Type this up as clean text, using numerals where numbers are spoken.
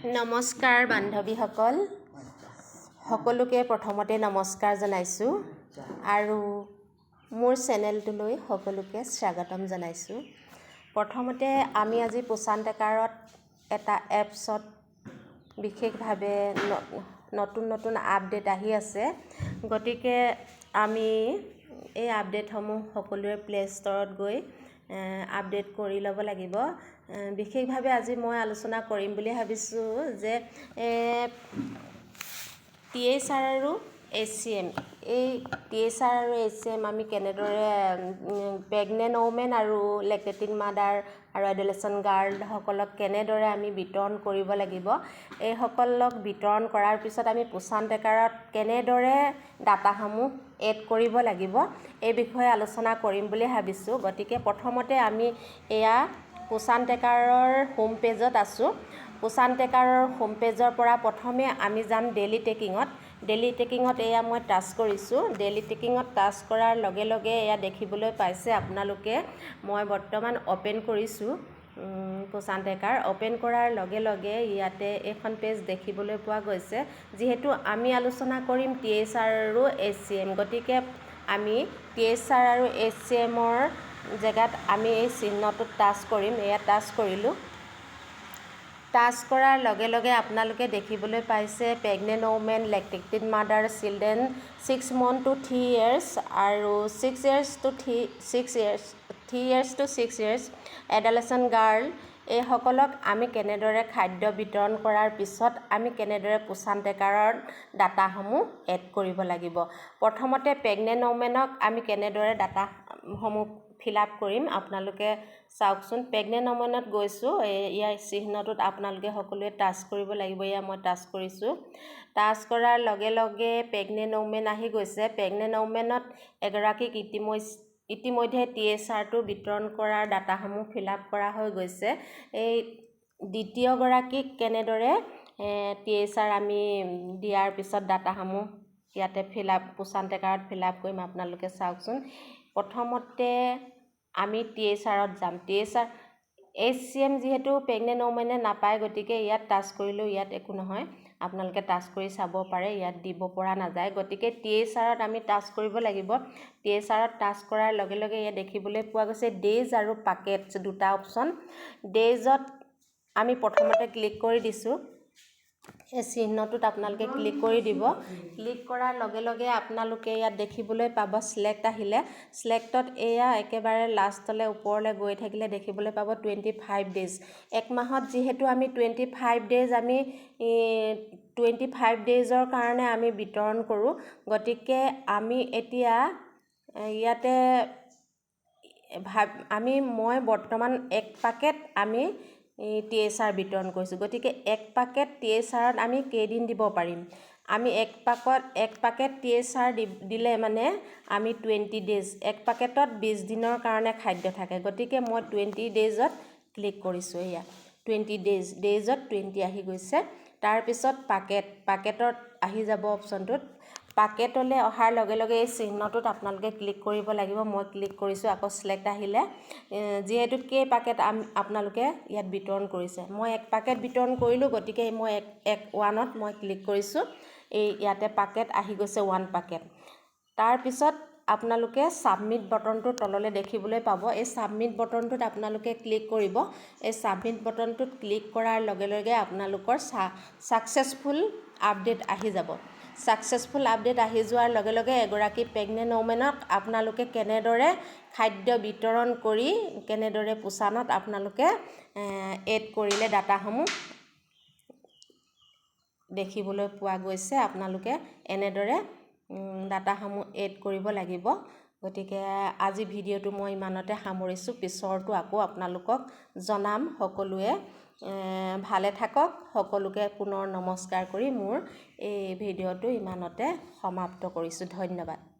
নমস্কাৰ বান্ধৱীসকল, সকলোকে প্ৰথমতে নমস্কাৰ জনাইছোঁ আৰু মোৰ চেনেলটোলৈ সকলোকে স্বাগতম জনাইছোঁ। প্ৰথমতে আমি আজি পোচানটেকাৰত এটা এপছত বিশেষভাৱে নতুন আপডেট আহি আছে, গতিকে আমি এই আপডেটসমূহ সকলোৱে প্লে ষ্টৰত গৈ আপডেট কৰি ল'ব লাগিব। বিশেষভাৱে আজি মই আলোচনা কৰিম বুলি ভাবিছোঁ যে THR আৰু HCM, এই THR আৰু HCM আমি কেনেদৰে প্ৰেগনেণ্ট ওমেন আৰু লেক্টেটিং মাদাৰ আৰু এডলেচেণ্ট গাৰ্লসকলক কেনেদৰে আমি বিতৰণ কৰিব লাগিব, এইসকলক বিতৰণ কৰাৰ পিছত আমি পোচানটেকাৰত কেনেদৰে ডাটাসমূহ এড কৰিব লাগিব এই বিষয়ে আলোচনা কৰিম বুলি ভাবিছোঁ। গতিকে প্ৰথমতে আমি এয়া পোচানটেকাৰৰ হোম পেজত আছোঁ। পোচানটেকাৰৰ হোম পেজৰ পৰা প্ৰথমে আমি যাম ডেইলি টেকিঙত এয়া মই টাচ কৰিছোঁ। ডেইলি টেকিঙত টাচ কৰাৰ লগে লগে এয়া দেখিবলৈ পাইছে আপোনালোকে, মই বৰ্তমান অ'পেন কৰিছোঁ পোচানটেকাৰ। অ'পেন কৰাৰ লগে লগে ইয়াতে এইখন পেজ দেখিবলৈ পোৱা গৈছে। যিহেতু আমি আলোচনা কৰিম THR আৰু HCM, গতিকে আমি THR আৰু HCMৰ জেগাত আমি এই চিহ্নটোত টাচ কৰিম। এয়া টাচ কৰিলোঁ। টাচ কৰাৰ লগে লগে আপোনালোকে দেখিবলৈ পাইছে pregnant women, lactating mother, children 6 months to 3 years আৰু 3 years to 6 years এডলেচেণ্ট গাৰ্ল, এইসকলক আমি কেনেদৰে খাদ্য বিতৰণ কৰাৰ পিছত আমি কেনেদৰে পোচানটেকাৰৰ ডাটাসমূহ এড কৰিব লাগিব। প্ৰথমতে প্ৰেগনেণ্ট ওমেনক আমি কেনেদৰে ডাটাসমূহ ফিল আপ কৰিম আপোনালোকে চাওকচোন। প্ৰেগনেণ্ট ওমেনত গৈছোঁ, ইয়াৰ চিহ্নটোত আপোনালোকে সকলোৱে টাচ কৰিব লাগিব। এয়া মই টাচ কৰিছোঁ। টাচ কৰাৰ লগে লগে প্ৰেগনেণ্ট ওমেন আহি গৈছে। প্ৰেগনেণ্ট ওমেনত এগৰাকীক ইতিমধ্যে THRটো বিতৰণ কৰাৰ ডাটাসমূহ ফিল আপ কৰা হৈ গৈছে। এই দ্বিতীয়গৰাকীক কেনেদৰে THR আমি দিয়াৰ পিছত ডাটাসমূহ ইয়াতে পোচানটেকাৰত ফিল আপ কৰিম আপোনালোকে চাওকচোন। প্ৰথমতে আমি THRত যাম। HCM যিহেতু প্ৰেগনেণ্ট ওমেনে নাপায়, গতিকে ইয়াত টাচ কৰিলেও ইয়াত একো নহয়, আপোনালোকে টাচ কৰি চাব পাৰে, ইয়াত দিব পৰা নাযায়। গতিকে THRত আমি টাচ কৰিব লাগিব। THRত টাচ কৰাৰ লগে লগে ইয়াত দেখিবলৈ পোৱা গৈছে ডেইজ আৰু পাকেটছ দুটা অপশ্যন। ডেইজত আমি প্ৰথমতে ক্লিক কৰি দিছোঁ। এই চিহ্নটোত আপোনালোকে ক্লিক কৰি দিব। ক্লিক কৰাৰ লগে লগে আপোনালোকে ইয়াত দেখিবলৈ পাব চিলেক্ট আহিলে। চিলেক্টত এয়া একেবাৰে লাষ্টলৈ ওপৰলৈ গৈ থাকিলে দেখিবলৈ পাব 25 days। এক মাহত যিহেতু আমি 25 days আমি 25 daysৰ কাৰণে আমি বিতৰণ কৰোঁ, গতিকে আমি এতিয়া ইয়াতে মই বৰ্তমান 1 packet আমি THR বিতৰণ কৰিছোঁ। গতিকে 1 packet THRত আমি কেইদিন দিব পাৰিম? আমি 1 packet THR দিলে মানে আমি 20 days, 1 packetত 20 দিনৰ কাৰণে খাদ্য থাকে। গতিকে মই 20 daysত ক্লিক কৰিছোঁ। এয়া 20 daysত 20 আহি গৈছে। তাৰপিছত পাকেটত আহি যাব অপশ্যনটোত। পাকেটলৈ অহাৰ লগে লগে এই চিহ্নটোত আপোনালোকে ক্লিক কৰিব লাগিব। মই ক্লিক কৰিছোঁ। আকৌ চিলেক্ট আহিলে। যিহেতু কেই পাকেট আপোনালোকে ইয়াত বিতৰণ কৰিছে, মই 1 packet বিতৰণ কৰিলোঁ, গতিকে মই 1ত মই ক্লিক কৰিছোঁ। ইয়াতে পাকেট আহি গৈছে 1 packet। তাৰপিছত আপোনালোকে ছাবমিট বটনটো তললৈ দেখিবলৈ পাব। এই ছাবমিট বটনটোত আপোনালোকে ক্লিক কৰিব। এই ছাবমিট বটনটোত ক্লিক কৰাৰ লগে লগে আপোনালোকৰ ছাকচেছফুল আপডেট আহি যাব। ছাকচেছফুল আপডেট আহি যোৱাৰ লগে লগে এগৰাকী প্ৰেগনেণ্ট ওমেনক আপোনালোকে কেনেদৰে খাদ্য বিতৰণ কৰি কেনেদৰে পোচানত আপোনালোকে এড কৰিলে ডাটাসমূহ দেখিবলৈ পোৱা গৈছে। আপোনালোকে এনেদৰে ডাটাসমূহ এড কৰিব লাগিব। গতিকে আজি ভিডিঅ'টো মই ইমানতে সামৰিছোঁ। পিছৰটো আকৌ আপোনালোকক জনাম। সকলোৱে ভালে থাকক। সকলোকে পুনৰ নমস্কাৰ কৰি মোৰ এই ভিডিঅ'টো ইমানতে সমাপ্ত কৰিছোঁ। ধন্যবাদ।